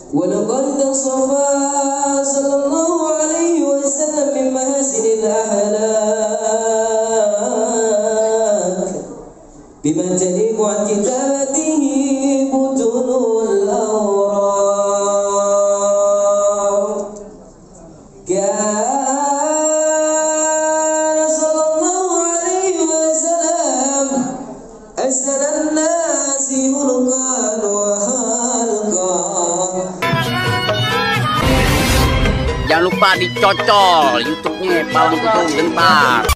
ولقد تصفى صلى الله عليه وسلم من محاسن الأخلاق بما تليق عن كتابته بطون الأوراق. كان صلى الله عليه وسلم أحسن الناس خلقا وخلقا. Jangan lupa dicocol YouTube-nya Palang Kutung Gentar.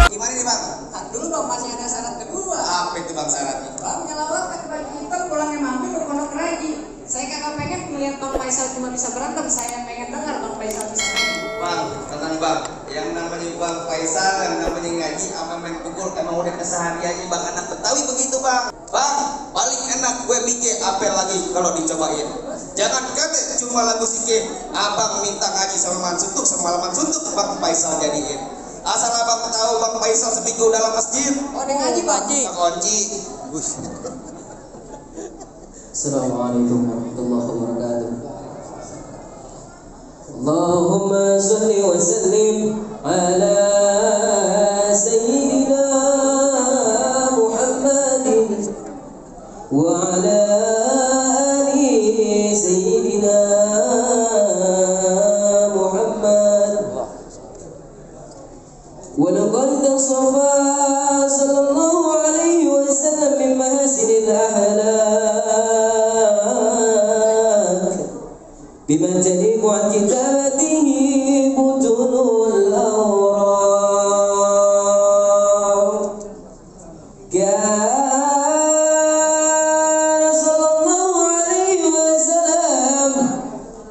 Gimana nih bang? Dulu dong masih ada syarat kedua. Apa itu bang syaratnya? Bang nyelawat ke kita pulangnya mampir ke Pondok Raji. Saya kagak pengen melihat Bang Faisal cuma bisa berantem. Saya pengen dengar Bang Faisal bisa main. Bang, tenang bang. Yang namanya bang Faisal, yang namanya ngaji, sama main pukul emang udah kesehariannya bang. Anak Betawi begitu bang. Bang, paling enak gue bikin apel lagi kalau dicobain. Jangan kate cuma lagu sikit. Abang minta ngaji sama Mansuntuk, semalaman suntuk bang Faisal jadiin. Asal abang tahu bang Faisal seminggu dalam masjid. Oh, ada ngaji Pak Haji. Kunci. Assalamualaikum warahmatullahi wabarakatuh. Allahumma salli wa sallim ala sayyidina Muhammadin wa ala ali sayyidina Muhammad. Wa laqad tasaffa sallallahu alaihi wasallam min mahasinil akhlaq bima taliqu an kitabatihi butunul awraq. Kana sallallahu alaihi wasallam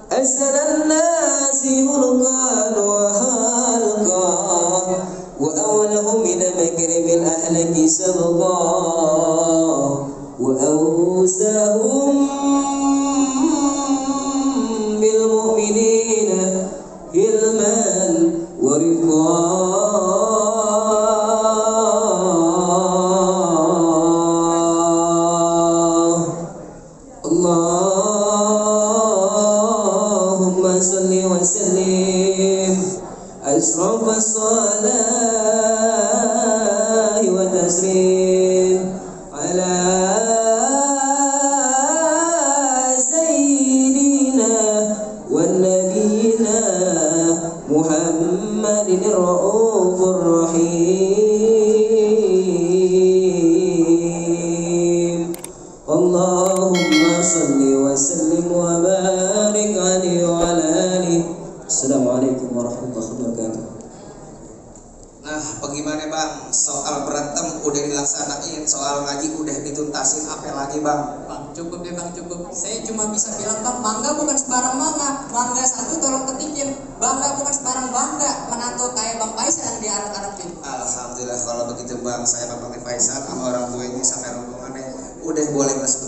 ahsanan nasi khuluqan wa khalqan wa awlahum min makrimil ahlaki sabqa wa awsahum bil mu'minina hilman wa ridha. Allahumma salli wa sallim asrafas salahi wa taslim ala sayyidina wa nabiyina Muhammadin ar-raufur rahim. Allahumma salli wa sallim wa barik alaihi wa ala alihi. Assalamualaikum warahmatullahi wabarakatuh. Nah, bagaimana bang? Soal berantem udah dilaksanain, soal ngaji udah dituntasin, apa lagi bang? Bang, cukup deh Bang, cukup. Saya cuma bisa bilang Bang, mangga bukan sebarang mangga. Mangga satu tolong ketikin. Bangga bukan sebarang bangga. Menantu kayak Bang Faisal yang diarak-arakin. Alhamdulillah kalau begitu bang, saya Bang Faisal sama orang tua ini sampai rombongannya udah boleh masuk